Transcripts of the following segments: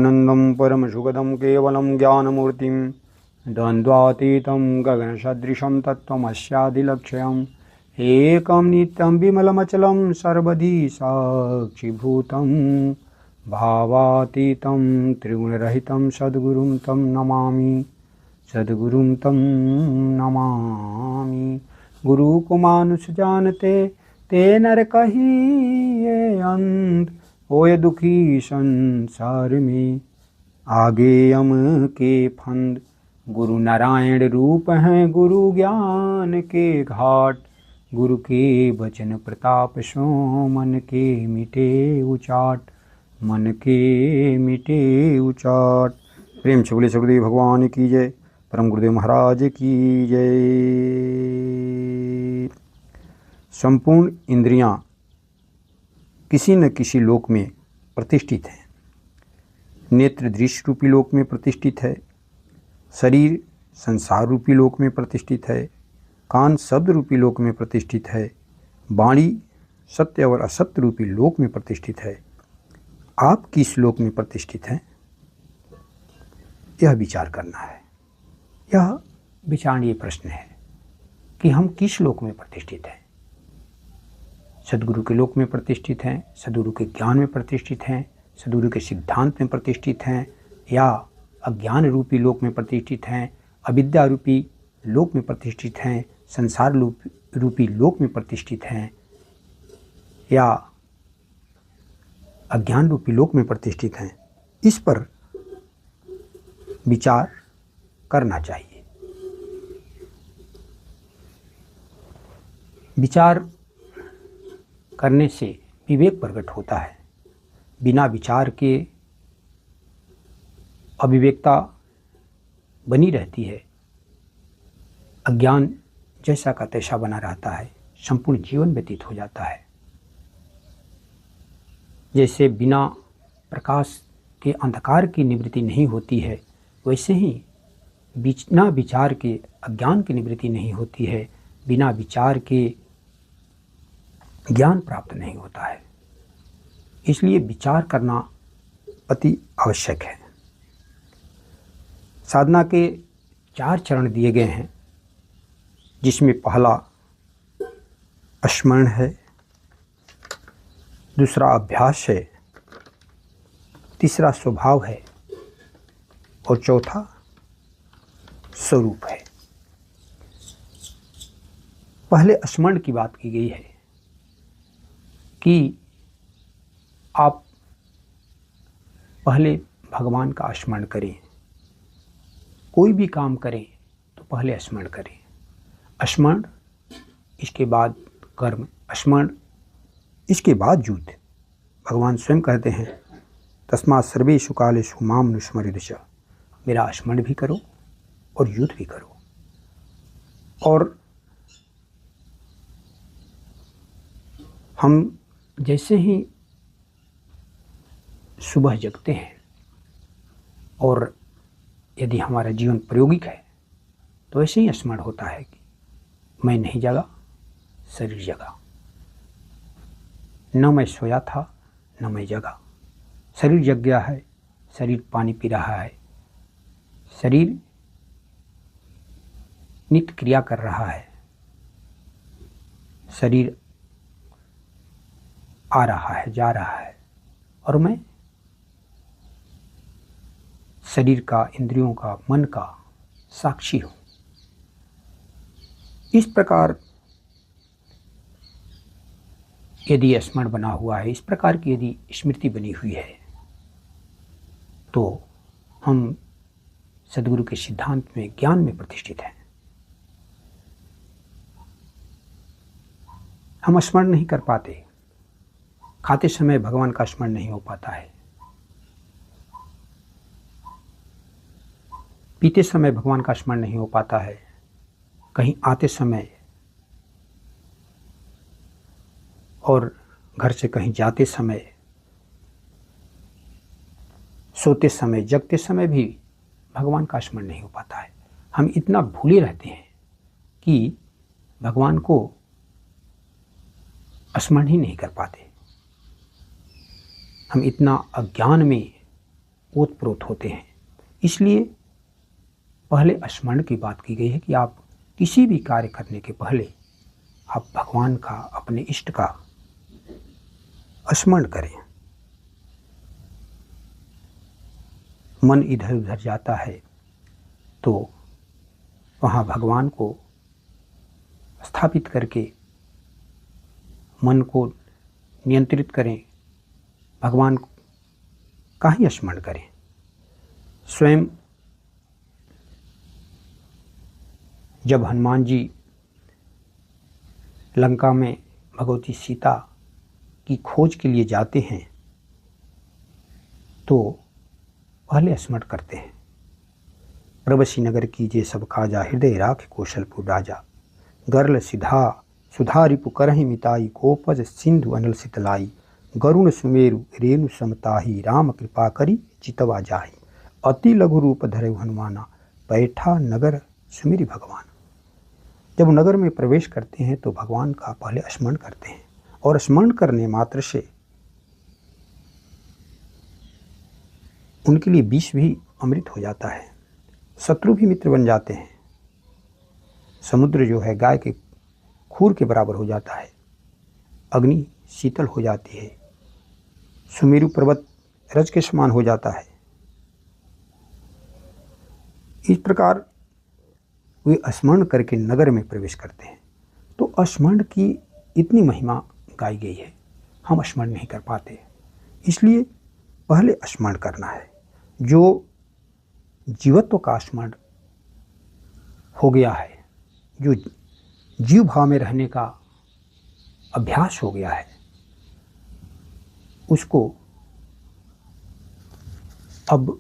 चिदानन्दं परमसुखदं केवलं ज्ञानमूर्तिं द्वन्द्वातीतं गगनसदृशं तत्त्वमस्यादिलक्ष्यम् एकं नित्यं विमलमचलं सर्वधी साक्षिभूतं भावातीतं त्रिगुणरहितं सद्गुरुं तं नमामि। सद्गुरुं तं नमामि। गुरु को मानुष जानते ते नर कहिए अंत, होए दुखी संसार में आगे यम के फंद। गुरु नारायण रूप हैं गुरु ज्ञान के घाट, गुरु के वचन प्रताप सो मन के मिटे उचाट, मन के मिटे उचाट। प्रेम से बोले सदगुरुदेव भगवान की जय, परम गुरुदेव महाराज की जय। संपूर्ण इंद्रियां किसी न किसी लोक में प्रतिष्ठित हैं। नेत्र दृश्य रूपी लोक में प्रतिष्ठित है, शरीर संसार रूपी लोक में प्रतिष्ठित है, कान शब्द रूपी लोक में प्रतिष्ठित है, वाणी सत्य और असत्य रूपी लोक में प्रतिष्ठित है। आप किस लोक में प्रतिष्ठित हैं, यह विचार करना है। यह विचारणीय प्रश्न है कि हम किस लोक में प्रतिष्ठित हैं। सद्गुरु के लोक में प्रतिष्ठित हैं, सद्गुरु के ज्ञान में प्रतिष्ठित हैं, सद्गुरु के सिद्धांत में प्रतिष्ठित हैं, या अज्ञान रूपी लोक में प्रतिष्ठित हैं, अविद्या रूपी लोक में प्रतिष्ठित हैं, संसार रूपी लोक में प्रतिष्ठित हैं, या अज्ञान रूपी लोक में प्रतिष्ठित हैं। इस पर विचार करना चाहिए। विचार करने से विवेक प्रकट होता है। बिना विचार के अविवेकता बनी रहती है, अज्ञान जैसा का तैसा बना रहता है, संपूर्ण जीवन व्यतीत हो जाता है। जैसे बिना प्रकाश के अंधकार की निवृत्ति नहीं होती है, वैसे ही बिना विचार के अज्ञान की निवृत्ति नहीं होती है, बिना विचार के ज्ञान प्राप्त नहीं होता है। इसलिए विचार करना अति आवश्यक है। साधना के 4 चरण दिए गए हैं, जिसमें पहला स्मरण है, दूसरा अभ्यास है, तीसरा स्वभाव है और चौथा स्वरूप है। पहले स्मरण की बात की गई है कि आप पहले भगवान का स्मरण करें। कोई भी काम करें तो पहले स्मरण करें। स्मरण, इसके बाद कर्म, स्मरण इसके बाद युद्ध। भगवान स्वयं कहते हैं, तस्मात् सर्वेषु कालेषु मां अनुस्मरेत्। मेरा स्मरण भी करो और युद्ध भी करो। और हम जैसे ही सुबह जगते हैं और यदि हमारा जीवन प्रायोगिक है तो ऐसे ही स्मरण होता है कि मैं नहीं जगा, शरीर जगा। न मैं सोया था न मैं जगा, शरीर जग गया है, शरीर पानी पी रहा है, शरीर नित्य क्रिया कर रहा है, शरीर आ रहा है, जा रहा है, और मैं शरीर का, इंद्रियों का, मन का साक्षी हूं। इस प्रकार यदि स्मरण बना हुआ है, इस प्रकार की यदि स्मृति बनी हुई है, तो हम सद्गुरु के सिद्धांत में, ज्ञान में प्रतिष्ठित हैं। हम स्मरण नहीं कर पाते। खाते समय भगवान का स्मरण नहीं हो पाता है, पीते समय भगवान का स्मरण नहीं हो पाता है, कहीं आते समय और घर से कहीं जाते समय, सोते समय, जगते समय भी भगवान का स्मरण नहीं हो पाता है। हम इतना भूले रहते हैं कि भगवान को स्मरण ही नहीं कर पाते। हम इतना अज्ञान में ओतप्रोत होते हैं। इसलिए पहले स्मरण की बात की गई है कि आप किसी भी कार्य करने के पहले आप भगवान का, अपने इष्ट का स्मरण करें। मन इधर उधर जाता है तो वहाँ भगवान को स्थापित करके मन को नियंत्रित करें, भगवान का ही स्मरण करें। स्वयं जब हनुमान जी लंका में भगवती सीता की खोज के लिए जाते हैं तो पहले स्मरण करते हैं, प्रवसी नगर कीजे सब काजा, हृदय राख कौशलपुर राजा, गर्ल सिधा सुधा रिपु करहि मिताई, कोपज सिंधु अनल सितलाई, गरुण सुमेरु रेणु समताही, राम कृपा करी चितवा जाही, अति लघु रूप धरे हनुमाना, बैठा नगर सुमिरि भगवान। जब नगर में प्रवेश करते हैं तो भगवान का पहले स्मरण करते हैं, और स्मरण करने मात्र से उनके लिए विष भी अमृत हो जाता है, शत्रु भी मित्र बन जाते हैं। समुद्र जो है गाय के खूर के बराबर हो जाता है, अग्नि शीतल हो जाती है, सुमेरु पर्वत रज के समान हो जाता है। इस प्रकार वे स्मरण करके नगर में प्रवेश करते हैं। तो स्मरण की इतनी महिमा गाई गई है, हम स्मरण नहीं कर पाते, इसलिए पहले स्मरण करना है। जो जीवत्व का स्मरण हो गया है, जो जीव भाव में रहने का अभ्यास हो गया है, उसको अब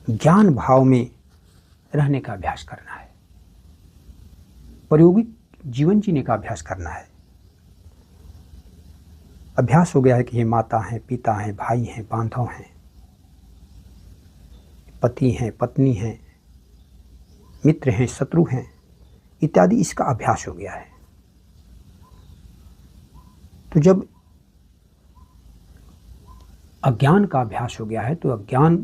ज्ञान भाव में रहने का अभ्यास करना है, प्रायोगिक जीवन जीने का अभ्यास करना है। अभ्यास हो गया है कि ये माता हैं, पिता हैं, भाई हैं, बांधव हैं, पति हैं, पत्नी हैं, मित्र हैं, शत्रु हैं इत्यादि, इसका अभ्यास हो गया है। तो जब अज्ञान का अभ्यास हो गया है तो अज्ञान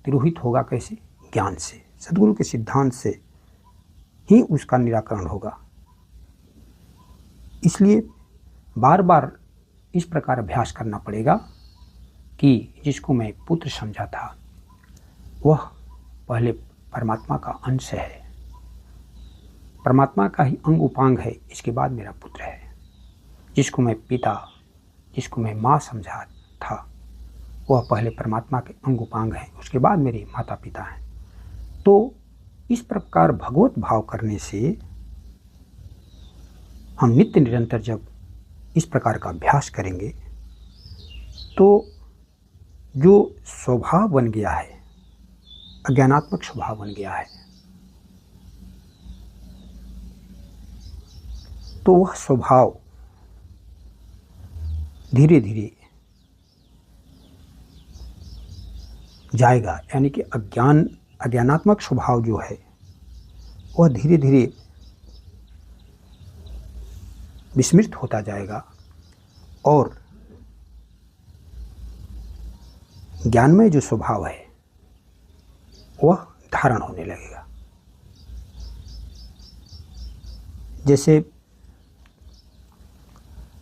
तिरोहित होगा कैसे? ज्ञान से, सद्गुरु के सिद्धांत से ही उसका निराकरण होगा। इसलिए बार बार इस प्रकार अभ्यास करना पड़ेगा कि जिसको मैं पुत्र समझा था वह पहले परमात्मा का अंश है, परमात्मा का ही अंग उपांग है, इसके बाद मेरा पुत्र है। जिसको मैं पिता, जिसको मैं माँ समझा था वह पहले परमात्मा के अंग उपांग है, उसके बाद मेरे माता पिता हैं। तो इस प्रकार भगवत भाव करने से हम नित्य निरंतर जब इस प्रकार का अभ्यास करेंगे तो जो स्वभाव बन गया है, अज्ञानात्मक स्वभाव बन गया है, तो वह स्वभाव धीरे धीरे जाएगा। यानी कि अज्ञानात्मक स्वभाव जो है वह धीरे धीरे विस्मृत होता जाएगा और ज्ञानमय जो स्वभाव है वह धारण होने लगेगा। जैसे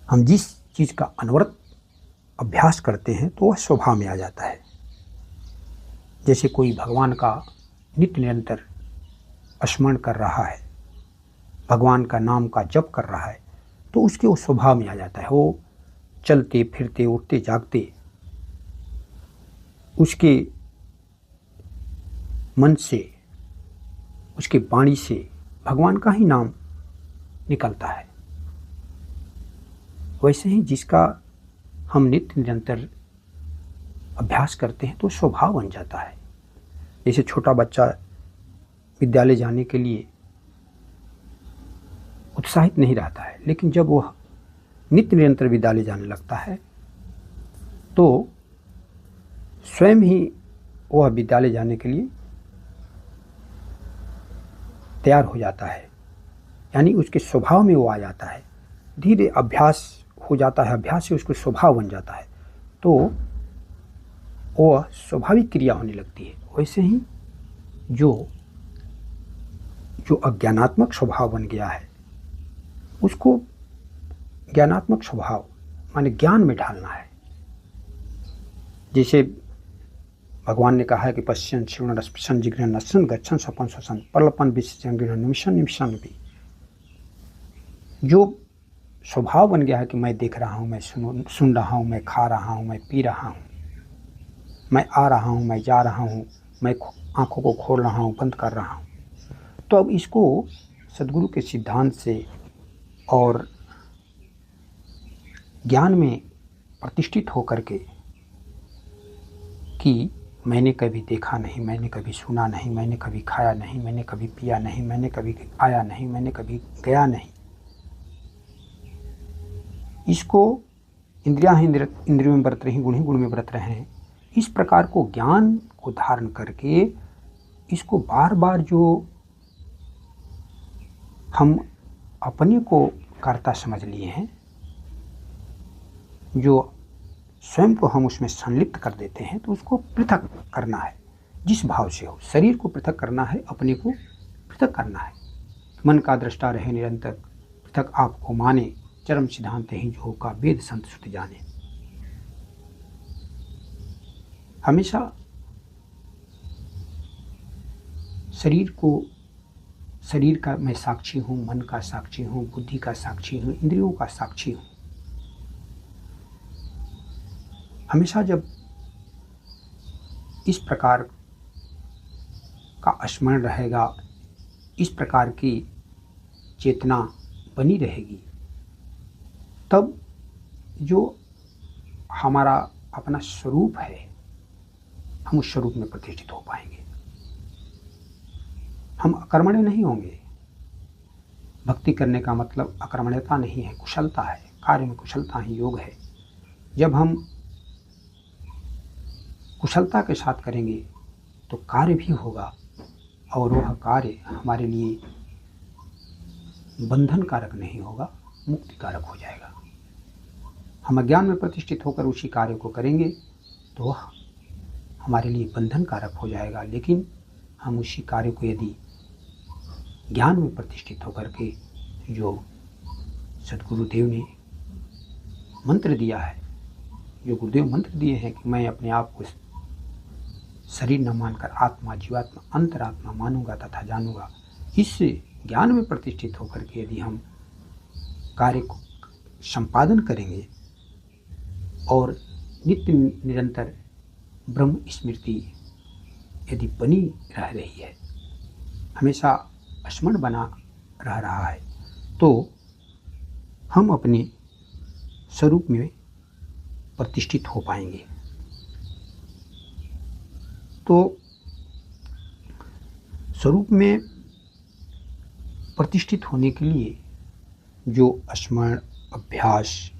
हम जिस चीज़ का अनवरत अभ्यास करते हैं तो वह स्वभाव में आ जाता है। जैसे कोई भगवान का नित्य निरंतर स्मरण कर रहा है, भगवान का नाम का जप कर रहा है, तो उसके वो स्वभाव में आ जाता है। वो चलते फिरते उठते जागते उसके मन से, उसके वाणी से भगवान का ही नाम निकलता है। वैसे ही जिसका हम नित्य निरंतर अभ्यास करते हैं तो स्वभाव बन जाता है। जैसे छोटा बच्चा विद्यालय जाने के लिए उत्साहित नहीं रहता है, लेकिन जब वह नित्य निरंतर विद्यालय जाने लगता है तो स्वयं ही वह विद्यालय जाने के लिए तैयार हो जाता है। यानी उसके स्वभाव में वो आ जाता है, धीरे अभ्यास हो जाता है, अभ्यास से उसको स्वभाव बन जाता है। तो वह स्वाभाविक क्रिया होने लगती है। वैसे ही जो अज्ञानात्मक स्वभाव बन गया है उसको ज्ञानात्मक स्वभाव माने ज्ञान में ढालना है। जैसे भगवान ने कहा है कि पश्यन श्रवण स्पृशन जिघ्रन नशन गच्छन स्वपन श्वसन परलपन विसर्जन निमिषन निमिषन भी, जो स्वभाव बन गया है कि मैं देख रहा हूँ, मैं सुन रहा हूँ, मैं खा रहा हूँ, मैं पी रहा हूँ, मैं आ रहा हूँ, मैं जा रहा हूँ, मैं आँखों को खोल रहा हूँ, बंद कर रहा हूँ। तो अब इसको सद्गुरु के सिद्धांत से और ज्ञान में प्रतिष्ठित होकर के कि मैंने कभी देखा नहीं, मैंने कभी सुना नहीं, मैंने कभी खाया नहीं, मैंने कभी पिया नहीं, मैंने कभी आया नहीं, मैंने कभी गया नहीं, इसको इंद्रियों में बरत रही, गुण ही गुण में बरत रहे हैं। इस प्रकार को ज्ञान को धारण करके इसको बार बार जो हम अपने को कर्ता समझ लिए हैं, जो स्वयं को हम उसमें संलिप्त कर देते हैं, तो उसको पृथक करना है जिस भाव से हो। शरीर को पृथक करना है, अपने को पृथक करना है। मन का दृष्टा रहे निरंतर, पृथक आपको माने, चरम सिद्धांत ही जो का वेद संत श्रुति जाने। हमेशा शरीर का मैं साक्षी हूँ, मन का साक्षी हूँ, बुद्धि का साक्षी हूँ, इंद्रियों का साक्षी हूँ। हमेशा जब इस प्रकार का स्मरण रहेगा, इस प्रकार की चेतना बनी रहेगी, तब जो हमारा अपना स्वरूप है हम उस स्वरूप में प्रतिष्ठित हो पाएंगे। हम अकर्मण्य नहीं होंगे। भक्ति करने का मतलब अकर्मण्यता नहीं है, कुशलता है। कार्य में कुशलता ही योग है। जब हम कुशलता के साथ करेंगे तो कार्य भी होगा और वह कार्य हमारे लिए बंधन कारक नहीं होगा, मुक्ति कारक हो जाएगा। हम अज्ञान में प्रतिष्ठित होकर उसी कार्य को करेंगे तो वह हमारे लिए बंधन कारक हो जाएगा। लेकिन हम उसी कार्य को यदि ज्ञान में प्रतिष्ठित होकर के, जो सद्गुरुदेव ने मंत्र दिया है, जो गुरुदेव मंत्र दिए हैं कि मैं अपने आप को शरीर न मानकर आत्मा, जीवात्मा, अंतरात्मा मानूंगा तथा जानूंगा, इस ज्ञान में प्रतिष्ठित होकर के यदि हम कार्य को संपादन करेंगे और नित्य निरंतर ब्रह्म स्मृति यदि बनी रह रही है, हमेशा स्मरण बना रह रहा है, तो हम अपने स्वरूप में प्रतिष्ठित हो पाएंगे। तो स्वरूप में प्रतिष्ठित होने के लिए जो स्मरण, अभ्यास,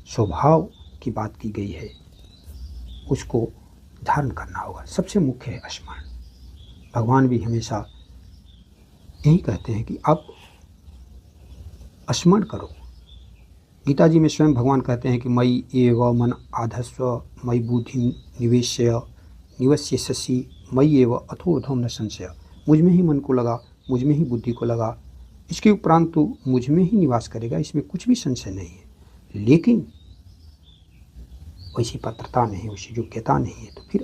स्वभाव की बात की गई है उसको धारण करना होगा। सबसे मुख्य है स्मरण। भगवान भी हमेशा यही कहते हैं कि आप स्मरण करो। गीता जी में स्वयं भगवान कहते हैं कि मयि एव मन आधस्व मयि बुद्धि निवेश्य निवस्यसि मयि एव अथोर्ध्वं न संशय। मुझ में ही मन को लगा, मुझ में ही बुद्धि को लगा, इसके उपरांत तो मुझ में ही निवास करेगा, इसमें कुछ भी संशय नहीं है। लेकिन वैसी पात्रता नहीं, वैसी योग्यता नहीं है, तो फिर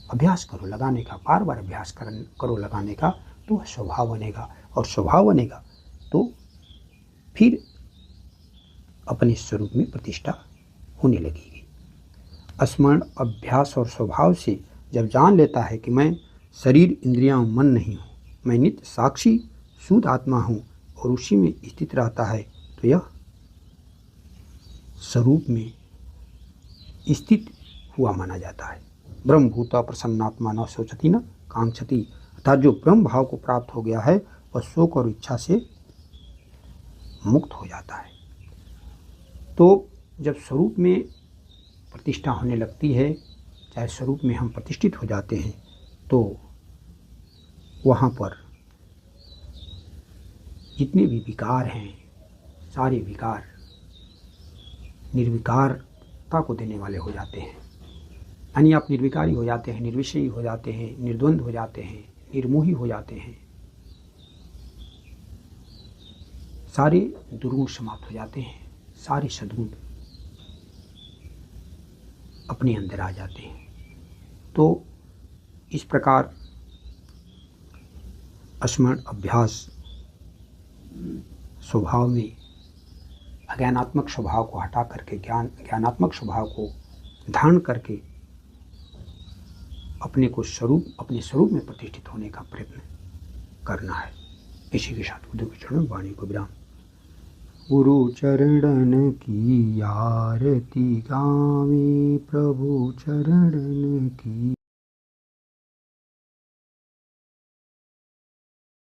अभ्यास करो लगाने का, बार बार अभ्यास करो लगाने का, तो वह स्वभाव बनेगा। और स्वभाव बनेगा तो फिर अपने स्वरूप में प्रतिष्ठा होने लगेगी। स्मरण, अभ्यास और स्वभाव से जब जान लेता है कि मैं शरीर, इंद्रियां, मन नहीं हूँ, मैं नित्य साक्षी शुद्ध आत्मा हूँ और उसी में स्थित रहता है, तो यह स्वरूप में स्थित हुआ माना जाता है। ब्रह्मभूता प्रसन्नात्मा न शोचति न कांक्षति, अर्थात जो ब्रह्म भाव को प्राप्त हो गया है वह शोक और इच्छा से मुक्त हो जाता है। तो जब स्वरूप में प्रतिष्ठा होने लगती है, चाहे स्वरूप में हम प्रतिष्ठित हो जाते हैं, तो वहाँ पर जितने भी विकार हैं, सारे विकार निर्विकारता को देने वाले हो जाते हैं। यानी आप निर्विकारी हो जाते हैं, निर्विषयी हो जाते हैं, निर्द्वंद्व हो जाते हैं, निर्मोही हो जाते हैं। सारे दुर्गुण समाप्त हो जाते हैं, सारे सद्गुण अपने अंदर आ जाते हैं। तो इस प्रकार स्मरण अभ्यास स्वभाव में अज्ञानात्मक स्वभाव को हटा करके ज्ञानात्मक स्वभाव को धारण करके अपने स्वरूप में प्रतिष्ठित होने का प्रयत्न करना है। इसी के साथ गुरु के चरण वाणी को विराम। गुरु चरणन की आरती गावे, प्रभु चरणन की